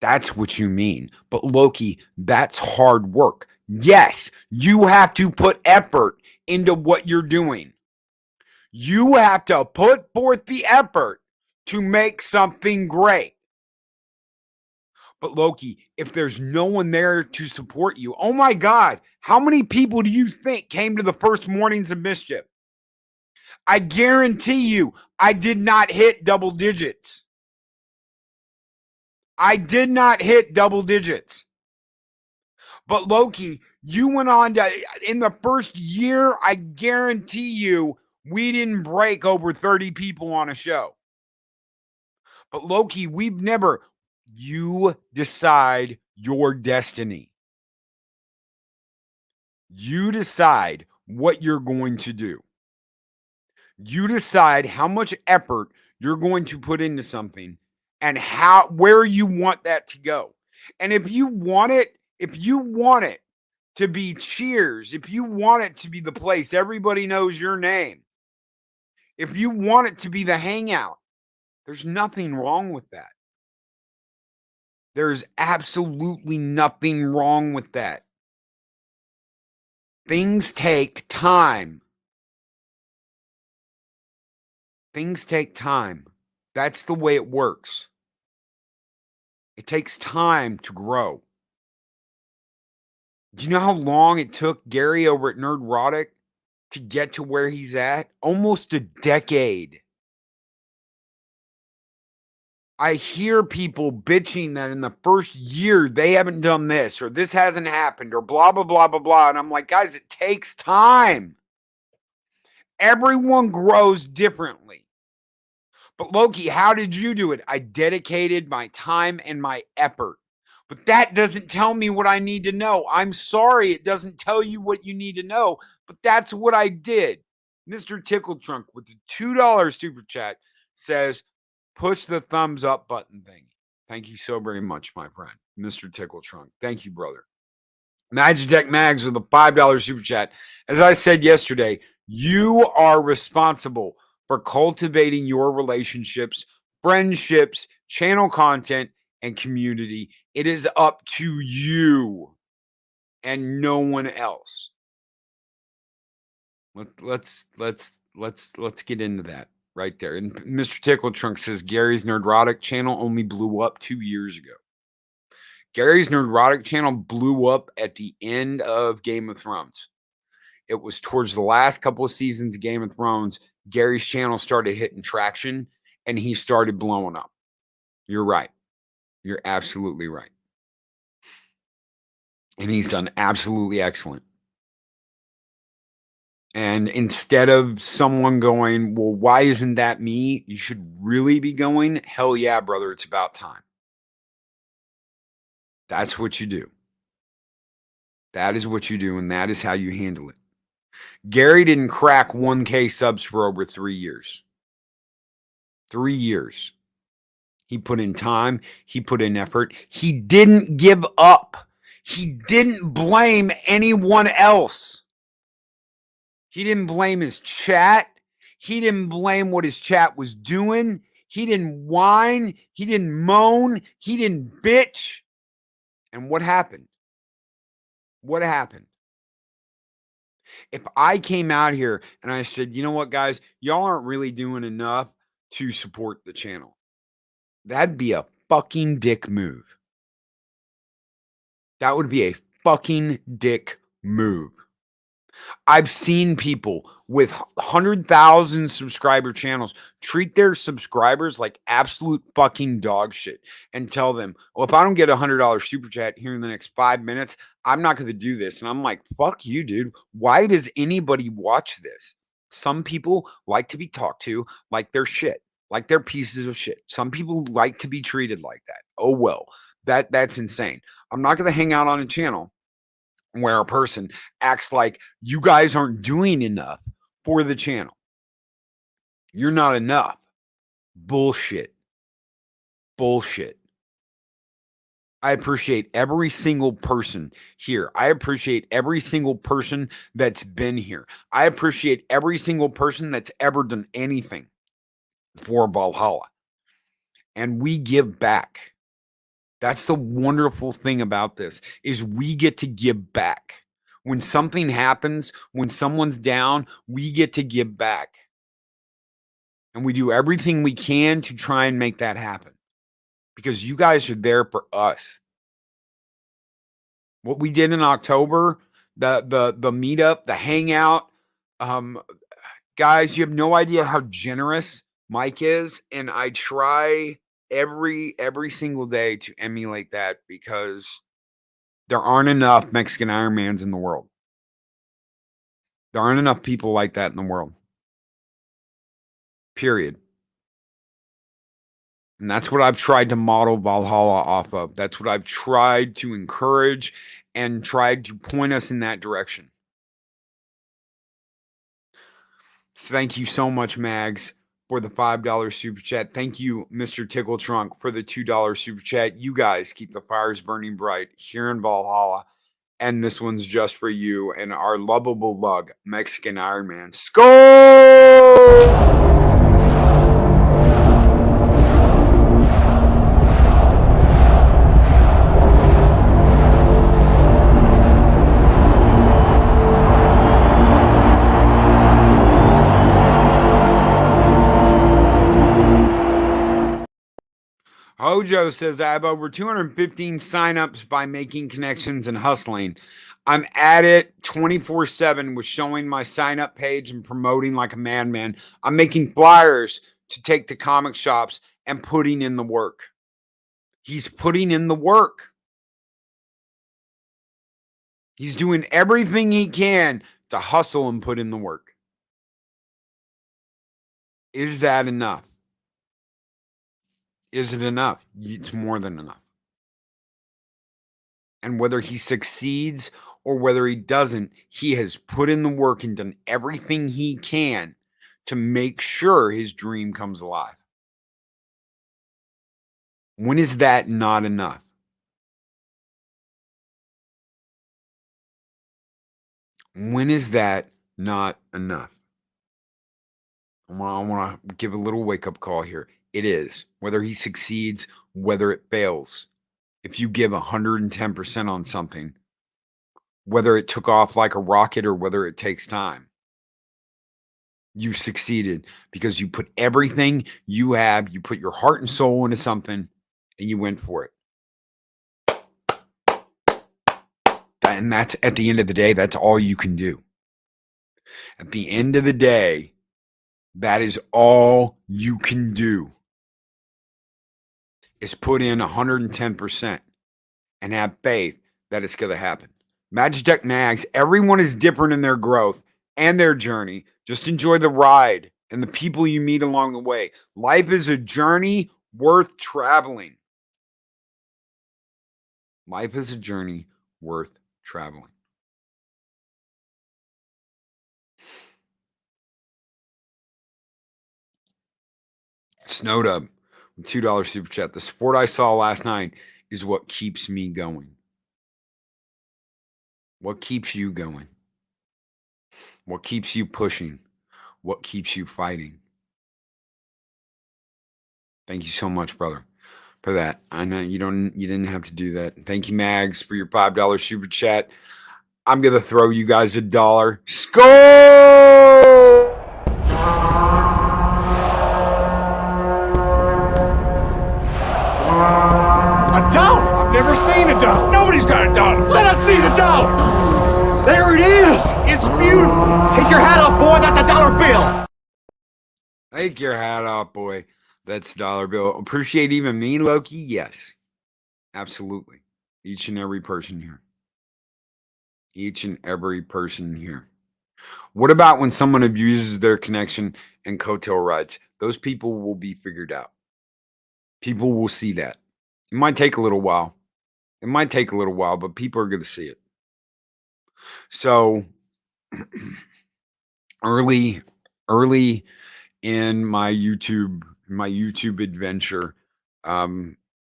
That's what you mean. But Loki, that's hard work. Yes, you have to put effort into what you're doing. You have to put forth the effort to make something great. But Loki, if there's no one there to support you, oh my God, how many people do you think came to the first Mornings of Mischief? I guarantee you, I did not hit double digits. I did not hit double digits. But Loki, you went on to, in the first year, I guarantee you, we didn't break over 30 people on a show. But Loki, you decide your destiny. You decide what you're going to do. You decide how much effort you're going to put into something and where you want that to go. And if you want it to be Cheers, if you want it to be the place everybody knows your name, if you want it to be the hangout, there's nothing wrong with that. There's absolutely nothing wrong with that. Things take time. Things take time. That's the way it works. It takes time to grow. Do you know how long it took Gary over at Nerdrotic to get to where he's at? Almost a decade. I hear people bitching that in the first year they haven't done this or this hasn't happened or blah, blah, blah, blah, blah. And I'm like, guys, it takes time. Everyone grows differently. But Loki, how did you do it? I dedicated my time and my effort. But that doesn't tell me what I need to know. I'm sorry, it doesn't tell you what you need to know, but that's what I did. Mr. Tickle Trunk with the $2 super chat says, push the thumbs up button thing. Thank you so very much, my friend. Mr. Tickle Trunk. Thank you, brother. Magitech Mags with a $5 super chat. As I said yesterday, you are responsible for cultivating your relationships, friendships, channel content, and community. It is up to you and no one else. Let's get into that right there. And Mr. Tickle Trunk says Gary's Nerdrotic channel only blew up 2 years ago. Gary's Nerdrotic channel blew up at the end of Game of Thrones. It was towards the last couple of seasons of Game of Thrones, Gary's channel started hitting traction and he started blowing up. You're right. You're absolutely right. And he's done absolutely excellent. And instead of someone going, well, why isn't that me? You should really be going, hell yeah, brother, it's about time. That's what you do. That is what you do, and that is how you handle it. Gary didn't crack 1K subs for over 3 years. 3 years. He put in time. He put in effort. He didn't give up. He didn't blame anyone else. He didn't blame his chat. He didn't blame what his chat was doing. He didn't whine. He didn't moan. He didn't bitch. And what happened? What happened? If I came out here and I said, you know what, guys, y'all aren't really doing enough to support the channel, that'd be a fucking dick move. That would be a fucking dick move. I've seen people with 100,000 subscriber channels treat their subscribers like absolute fucking dog shit and tell them, well, if I don't get a $100 super chat here in the next 5 minutes, I'm not going to do this. And I'm like, fuck you, dude. Why does anybody watch this? Some people like to be talked to like they're shit, like they're pieces of shit. Some people like to be treated like that. Oh, well, that's insane. I'm not going to hang out on a channel where a person acts like you guys aren't doing enough for the channel. You're not enough. Bullshit. Bullshit. I appreciate every single person here. I appreciate every single person that's been here. I appreciate every single person that's ever done anything for Valhalla. And we give back. That's the wonderful thing about this, is we get to give back. When something happens, when someone's down, we get to give back. And we do everything we can to try and make that happen, because you guys are there for us. What we did in October, the meetup, the hangout, guys, you have no idea how generous Mike is, and I try every single day to emulate that, because there aren't enough Mexican Ironmans in the world. There aren't enough people like that in the world. Period. And that's what I've tried to model Valhalla off of. That's what I've tried to encourage and tried to point us in that direction. Thank you so much, Mags, for the $5 super chat. Thank you, Mr. Tickle Trunk, for the $2 super chat. You guys keep the fires burning bright here in Valhalla. And this one's just for you and our lovable lug, Mexican Ironman. Skol! Hojo says, I have over 215 signups by making connections and hustling. I'm at it 24/7 with showing my sign up page and promoting like a madman. I'm making flyers to take to comic shops and putting in the work. He's putting in the work. He's doing everything he can to hustle and put in the work. Is that enough? Is it enough? It's more than enough. And whether he succeeds or whether he doesn't, he has put in the work and done everything he can to make sure his dream comes alive. When is that not enough? When is that not enough? I want to give a little wake-up call here. It is. Whether he succeeds, whether it fails. If you give 110% on something, whether it took off like a rocket or whether it takes time, you succeeded because you put everything you have, you put your heart and soul into something, and you went for it. And that's, at the end of the day, that's all you can do. At the end of the day, that is all you can do, is put in 110% and have faith that it's going to happen. Magitech Mags, everyone is different in their growth and their journey. Just enjoy the ride and the people you meet along the way. Life is a journey worth traveling. Life is a journey worth traveling. Snowed up with $2 super chat. The sport I saw last night is what keeps me going. What keeps you going? What keeps you pushing? what keeps you fighting. Thank you so much, brother, for that. I know you didn't have to do that. Thank you, Mags, for your $5 super chat. I'm gonna throw you guys $1. Score! A dollar? I've never seen a dollar. Nobody's got a dollar. Let us see the dollar. There it is. It's beautiful. Take your hat off, boy. That's a dollar bill. Take your hat off, boy. That's dollar bill. Appreciate even me, Loki? Yes. Absolutely. Each and every person here. Each and every person here. What about when someone abuses their connection and coattail rides? Those people will be figured out. People will see that. It might take a little while. It might take a little while, but people are going to see it. So early in my YouTube adventure,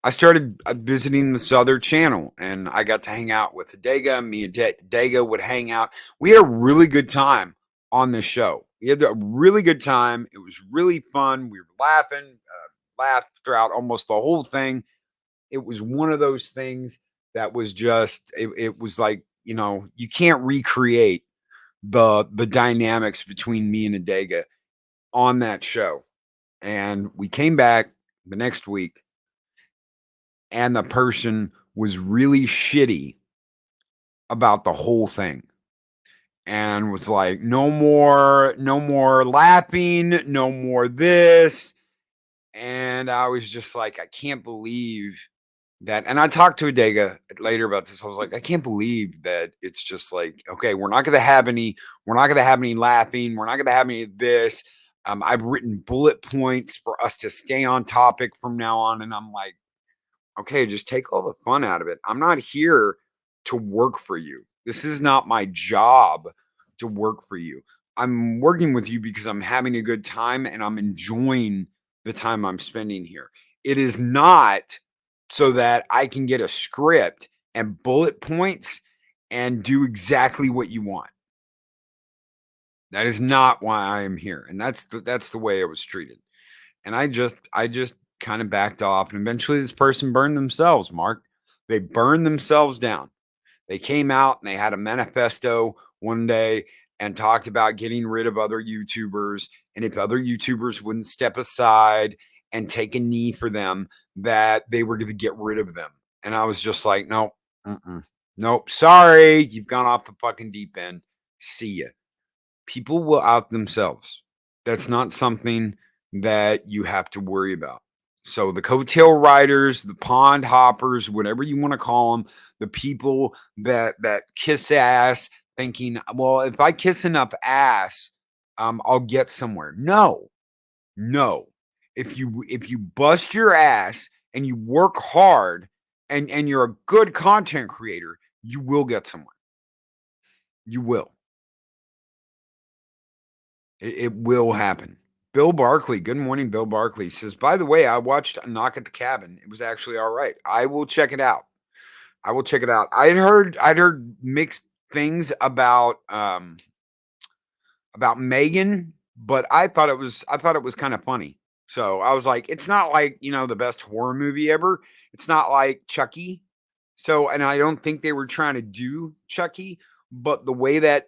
I started visiting this other channel, and I got to hang out with Dega. Me and Dega would hang out. We had a really good time on this show. We had a really good time. It was really fun. We were laughing, laughed throughout almost the whole thing. It was one of those things that was just, it was like, you know, you can't recreate the dynamics between me and Adega on that show. And we came back the next week, and the person was really shitty about the whole thing, and was like, no more laughing, no more this. And I was just like, I can't believe that. And I talked to Adega later about this. I was like, I can't believe that it's just like, okay, we're not going to have any laughing. We're not going to have any of this. I've written bullet points for us to stay on topic from now on. And I'm like, okay, just take all the fun out of it. I'm not here to work for you. This is not my job to work for you. I'm working with you because I'm having a good time and I'm enjoying the time I'm spending here. It is not so that I can get a script and bullet points and do exactly what you want. That is not why I am here. And that's the way I was treated. And I just kind of backed off, and eventually this person burned themselves, Mark. They burned themselves down. They came out and they had a manifesto one day and talked about getting rid of other YouTubers, and if other YouTubers wouldn't step aside and take a knee for them, that they were going to get rid of them. And I was just like, nope, nope, sorry, you've gone off the fucking deep end. See ya. People will out themselves. That's not something that you have to worry about. So the coattail riders, the pond hoppers, whatever you want to call them, the people that kiss ass thinking, well, if I kiss enough ass, I'll get somewhere. No. If you bust your ass and you work hard and you're a good content creator, you will get somewhere. You will. It will happen. Bill Barkley, good morning. Bill Barkley says, by the way, I watched A Knock at the Cabin. It was actually all right. I will check it out. I'd heard mixed things about Megan, but I thought it was kind of funny. So I was like, it's not like, you know, the best horror movie ever. It's not like Chucky. So, and I don't think they were trying to do Chucky, but the way that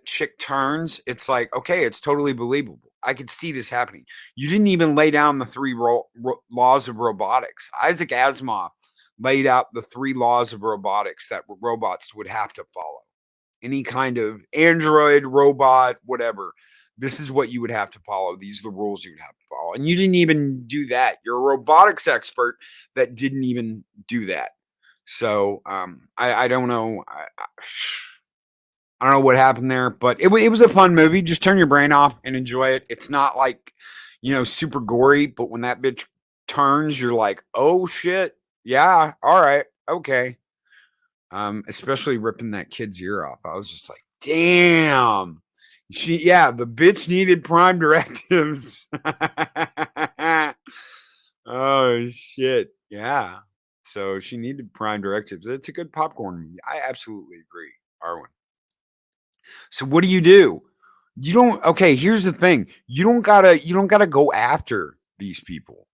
chick turns, it's like, okay, it's totally believable. I could see this happening. You didn't even lay down the 3 laws of robotics. Isaac Asimov laid out the 3 laws of robotics that robots would have to follow. Any kind of android, robot, whatever. This is what you would have to follow. These are the rules you would have to follow. And you didn't even do that. You're a robotics expert that didn't even do that. So I don't know. I don't know what happened there, but it was a fun movie. Just turn your brain off and enjoy it. It's not like, you know, super gory, but when that bitch turns, you're like, oh shit. Yeah. All right. Okay. Especially ripping that kid's ear off. I was just like, damn. The bitch needed prime directives. Oh shit. Yeah. So she needed prime directives. It's a good popcorn movie. I absolutely agree, Arwen. So what do? You don't. Okay, here's the thing. You don't gotta go after these people.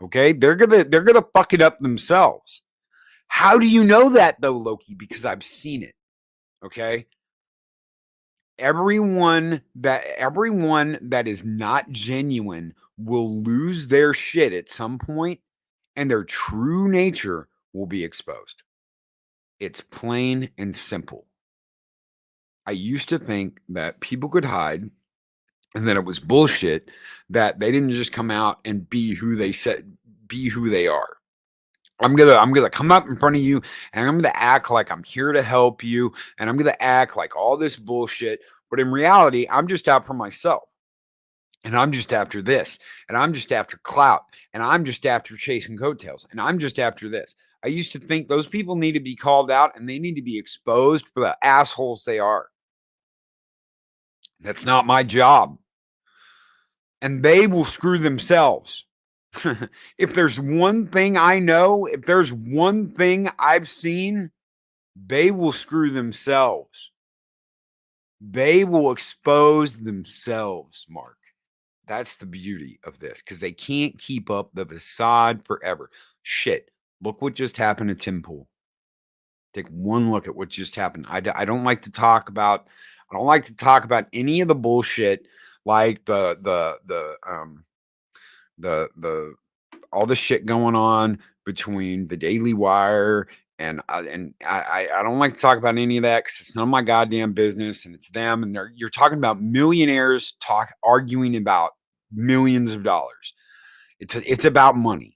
Okay, they're gonna fuck it up themselves. How do you know that though, Loki? Because I've seen it. Okay. Everyone that is not genuine will lose their shit at some point, and their true nature will be exposed. It's plain and simple. I used to think that people could hide and that it was bullshit, that they didn't just come out and be who they are. I'm gonna come up in front of you and I'm gonna act like I'm here to help you, and I'm gonna act like all this bullshit. But in reality, I'm just out for myself. And I'm just after this, and I'm just after clout, and I'm just after chasing coattails, and I'm just after this. I used to think those people need to be called out and they need to be exposed for the assholes they are. That's not my job. And they will screw themselves. If there's one thing I know, if there's one thing I've seen, they will screw themselves. They will expose themselves, Mark. That's the beauty of this, because they can't keep up the facade forever. Shit. Look what just happened to Tim Pool. Take one look at what just happened. I don't like to talk about any of the bullshit, like the all the shit going on between the Daily Wire and I don't like to talk about any of that because it's none of my goddamn business, and it's them, and you're talking about millionaires arguing about millions of dollars. It's about money.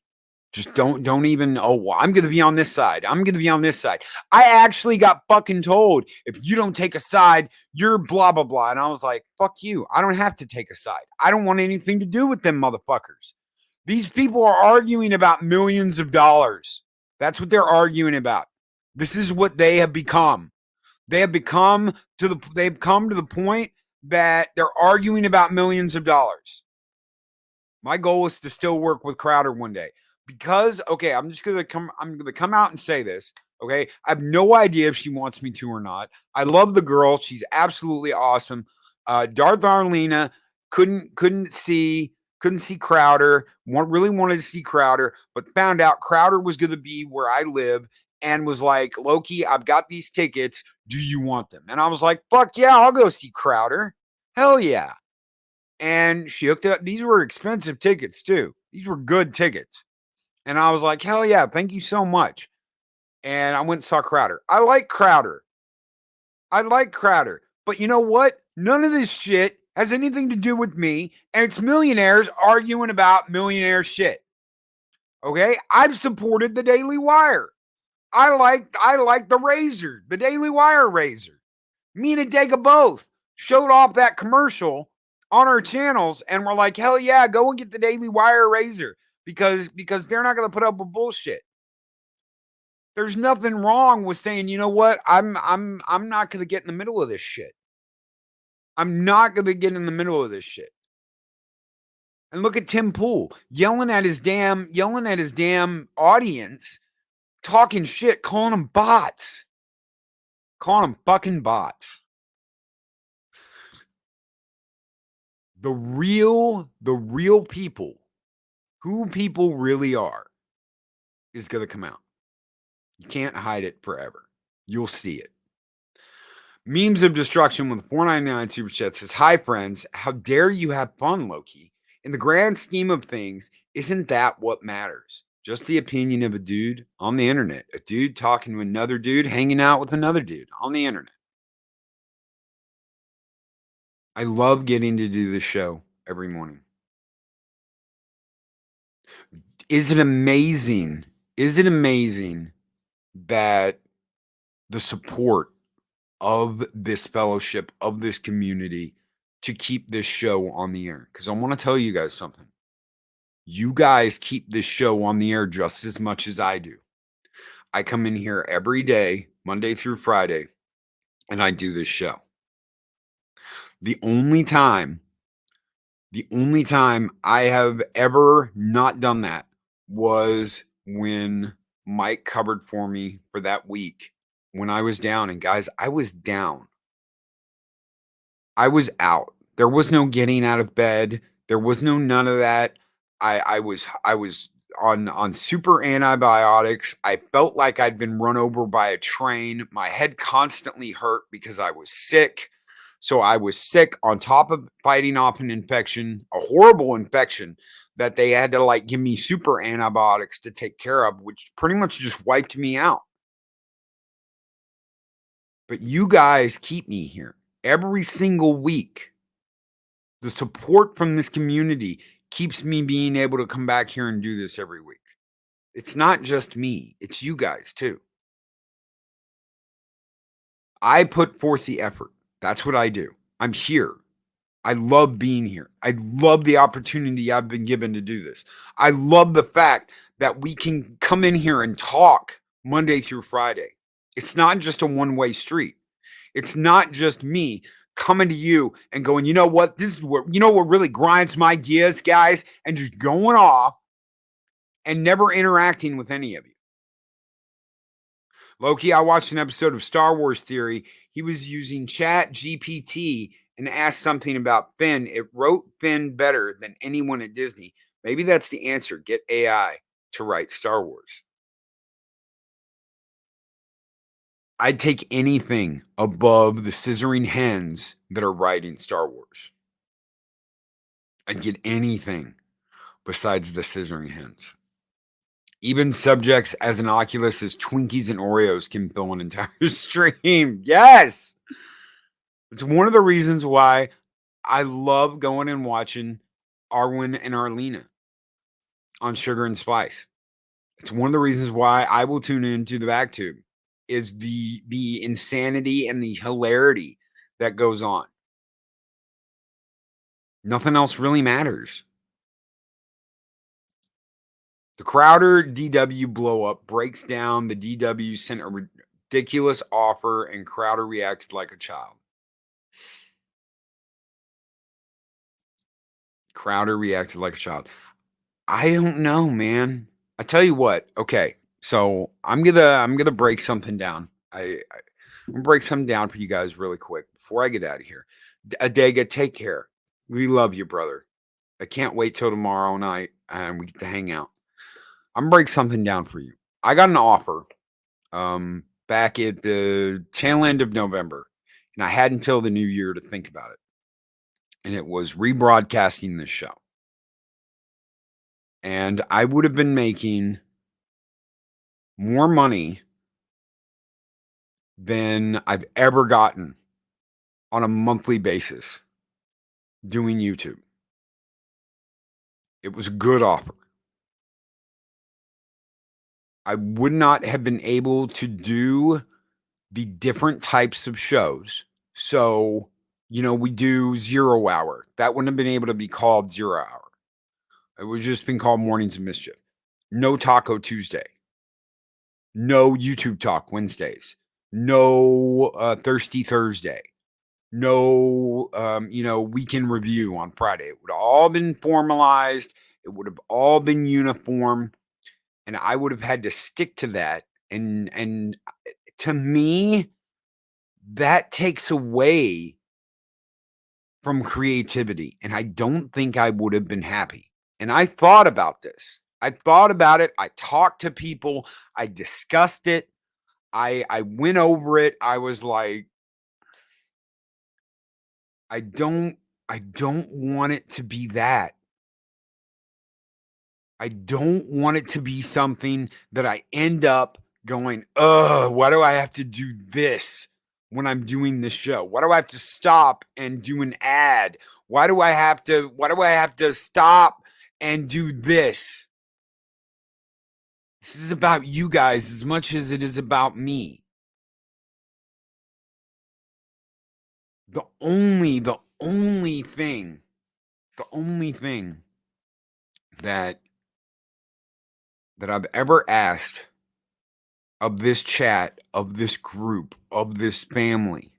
Just don't even, oh, well, I'm going to be on this side. I'm going to be on this side. I actually got fucking told, if you don't take a side, you're blah, blah, blah. And I was like, fuck you. I don't have to take a side. I don't want anything to do with them motherfuckers. These people are arguing about millions of dollars. That's what they're arguing about. This is what they have become. They've come to the point that they're arguing about millions of dollars. My goal is to still work with Crowder one day. Because, okay, I'm gonna come out and say this. Okay. I have no idea if she wants me to or not. I love the girl. She's absolutely awesome. Darth Arlena couldn't see Crowder. Really wanted to see Crowder, but found out Crowder was gonna be where I live, and was like, Loki, I've got these tickets. Do you want them? And I was like, fuck yeah, I'll go see Crowder. Hell yeah. And she hooked up. These were expensive tickets too. These were good tickets. And I was like, hell yeah, thank you so much. And I went and saw Crowder. I like Crowder. But you know what? None of this shit has anything to do with me. And it's millionaires arguing about millionaire shit. Okay? I've supported the Daily Wire. I like the razor, the Daily Wire razor. Me and Adega both showed off that commercial on our channels, and we're like, hell yeah, go and get the Daily Wire razor. Because they're not going to put up with bullshit. There's nothing wrong with saying, you know what? I'm not going to get in the middle of this shit. I'm not going to get in the middle of this shit. And look at Tim Pool yelling at his damn audience, talking shit, calling them bots. Calling them fucking bots. The real people, who people really are, is going to come out. You can't hide it forever. You'll see it. Memes of Destruction with 499 Super Chat says, hi, friends. How dare you have fun, Loki? In the grand scheme of things, isn't that what matters? Just the opinion of a dude on the internet. A dude talking to another dude, hanging out with another dude on the internet. I love getting to do this show every morning. Is it amazing? That the support of this fellowship, of this community, to keep this show on the air? Because I want to tell you guys something. You guys keep this show on the air just as much as I do. I come in here every day, Monday through Friday, and I do this show. The only time I have ever not done that was when Mike covered for me for that week when I was down. And guys, I was down. I was out. There was no getting out of bed. There was no none of that. I was on super antibiotics. I felt like I'd been run over by a train. My head constantly hurt because I was sick. So I was sick on top of fighting off an infection, a horrible infection that they had to like give me super antibiotics to take care of, which pretty much just wiped me out. But you guys keep me here every single week. The support from this community keeps me being able to come back here and do this every week. It's not just me, it's you guys too. I put forth the effort. That's what I do. I'm here. I love being here. I love the opportunity I've been given to do this. I love the fact that we can come in here and talk Monday through Friday. It's not just a one-way street. It's not just me coming to you and going, you know what? This is what, you know what really grinds my gears, guys, and just going off and never interacting with any of you. Loki, I watched an episode of Star Wars Theory. He was using Chat GPT and asked something about Finn. It wrote Finn better than anyone at Disney. Maybe that's the answer. Get AI to write Star Wars. I'd take anything above the scissoring hens that are writing Star Wars. I'd get anything besides the scissoring hens. Even subjects as innocuous as Twinkies and Oreos can fill an entire stream. Yes! It's one of the reasons why I love going and watching Arwen and Arlena on Sugar and Spice. It's one of the reasons why I will tune into the backtube is the insanity and the hilarity that goes on. Nothing else really matters. The Crowder DW blow up breaks down. The DW sent a ridiculous offer and Crowder reacted like a child. Crowder reacted like a child. I don't know, man. I tell you what. Okay, so I'm gonna break something down. I'm gonna break something down for you guys really quick before I get out of here. Adega, take care. We love you, brother. I can't wait till tomorrow night and we get to hang out. I'm gonna break something down for you. I got an offer back at the tail end of November, and I had until the new year to think about it. And it was rebroadcasting this show. And I would have been making more money than I've ever gotten on a monthly basis doing YouTube. It was a good offer. I would not have been able to do the different types of shows. So, we do 0 hour. That wouldn't have been able to be called 0 hour. It would just been called Mornings of Mischief. No Taco Tuesday. No YouTube Talk Wednesdays. No Thirsty Thursday. No, Weekend Review on Friday. It would have all been formalized. It would have all been uniform. And I would have had to stick to that. And to me, that takes away from creativity. And I don't think I would have been happy. And I thought about this. I thought about it. I talked to people. I discussed it. I went over it. I was like, I don't want it to be that. I don't want it to be something that I end up going, why do I have to do this when I'm doing this show? Why do I have to stop and do an ad? Why do I have to stop and do this? This is about you guys as much as it is about me. The only thing that I've ever asked of this chat, of this group, of this family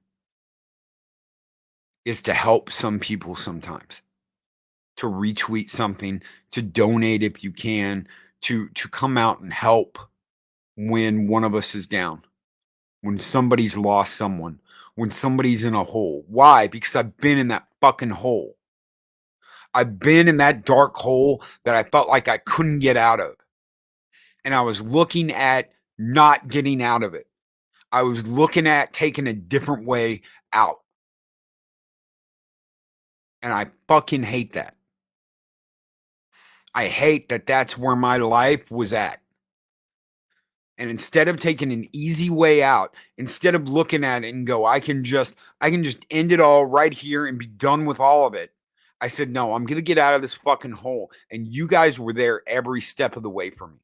is to help some people sometimes, to retweet something, to donate if you can, to come out and help when one of us is down, when somebody's lost someone, when somebody's in a hole. Why? Because I've been in that fucking hole. I've been in that dark hole that I felt like I couldn't get out of. And I was looking at not getting out of it. I was looking at taking a different way out. And I fucking hate that. I hate that that's where my life was at. And instead of taking an easy way out, instead of looking at it and go, I can just end it all right here and be done with all of it. I said, no, I'm going to get out of this fucking hole. And you guys were there every step of the way for me.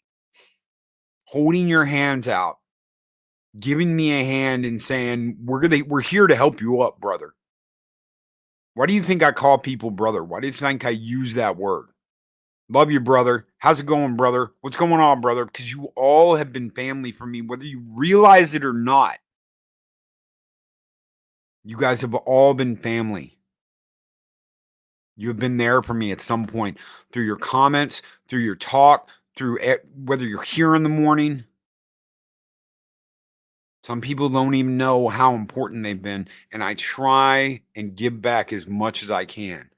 Holding your hands out, giving me a hand and saying, we're here to help you up, brother. Why do you think I call people brother? Why do you think I use that word? Love you, brother. How's it going, brother? What's going on, brother? Because you all have been family for me, whether you realize it or not. You guys have all been family. You have been there for me at some point through your comments, through your talk, through whether you're here in the morning. Some people don't even know how important they've been, and I try and give back as much as I can.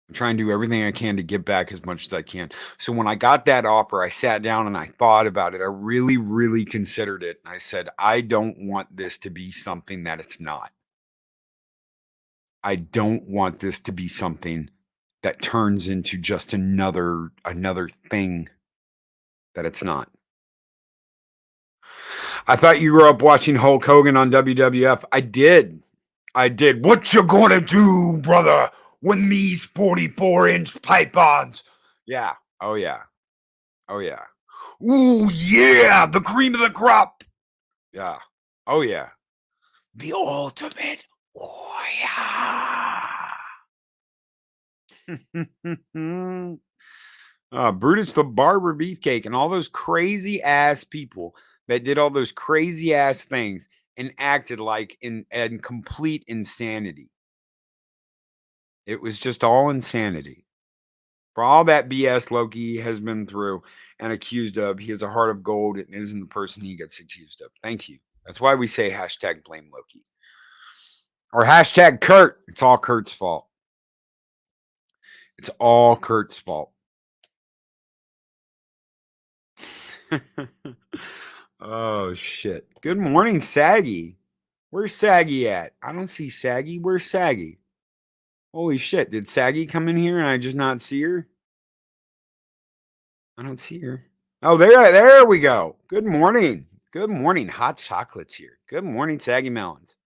I'm trying to do everything I can to give back as much as I can. So when I got that offer, I sat down and I thought about it. I really, really considered it. I said, I don't want this to be something that it's not. I don't want this to be something that turns into just another thing that it's not. I thought you grew up watching Hulk Hogan on WWF. I did. What you gonna do, brother, when these 44-inch pythons? Yeah. Oh, yeah. Oh, yeah. Ooh, yeah. The cream of the crop. Yeah. Oh, yeah. The ultimate warrior. Brutus the Barber Beefcake and all those crazy ass people that did all those crazy ass things and acted like in complete insanity. It was just all insanity. For all that BS Loki has been through and accused of, he has a heart of gold and isn't the person he gets accused of. Thank you. That's why we say hashtag blame Loki. Or hashtag Kurt. It's all Kurt's fault. It's all Kurt's fault. Oh, shit. Good morning, Saggy. Where's Saggy at? I don't see Saggy. Where's Saggy? Holy shit. Did Saggy come in here and I just not see her? I don't see her. Oh, there we go. Good morning. Good morning. Hot chocolate's here. Good morning, Saggy Melons.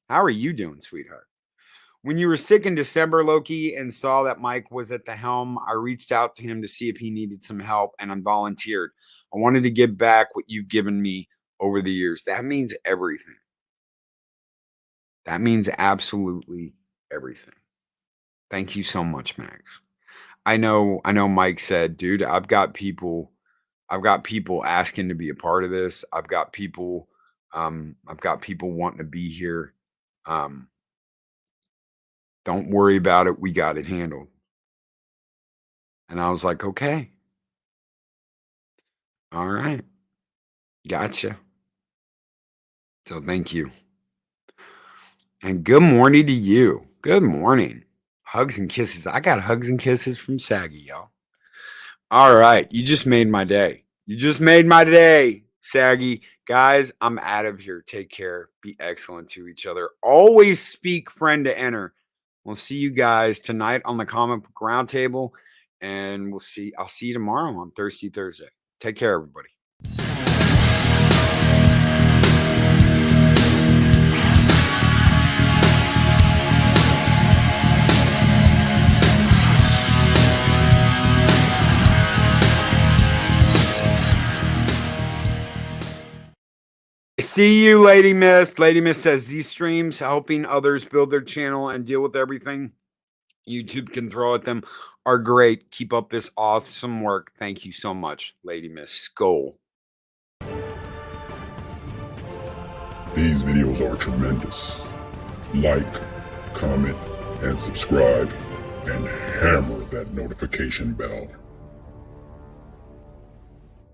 How are you doing, sweetheart? When you were sick in December, Loki, and saw that Mike was at the helm, I reached out to him to see if he needed some help, and I volunteered. I wanted to give back what you've given me over the years. That means everything. That means absolutely everything. Thank you so much, Max. I know Mike said, dude, I've got people asking to be a part of this. I've got people wanting to be here. Don't worry about it. We got it handled. And I was like, okay. All right. Gotcha. So thank you. And good morning to you. Good morning. Hugs and kisses. I got hugs and kisses from Saggy, y'all. All right. You just made my day. You just made my day, Saggy. Guys, I'm out of here. Take care. Be excellent to each other. Always speak friend to enter. We'll see you guys tonight on the Comic Book Roundtable, and I'll see you tomorrow on Thirsty Thursday. Take care, everybody. See you, Lady Miss. Lady Miss says these streams helping others build their channel and deal with everything YouTube can throw at them are great. Keep up this awesome work. Thank you so much, Lady Miss Skull. These videos are tremendous. Like, comment, and subscribe, and hammer that notification bell.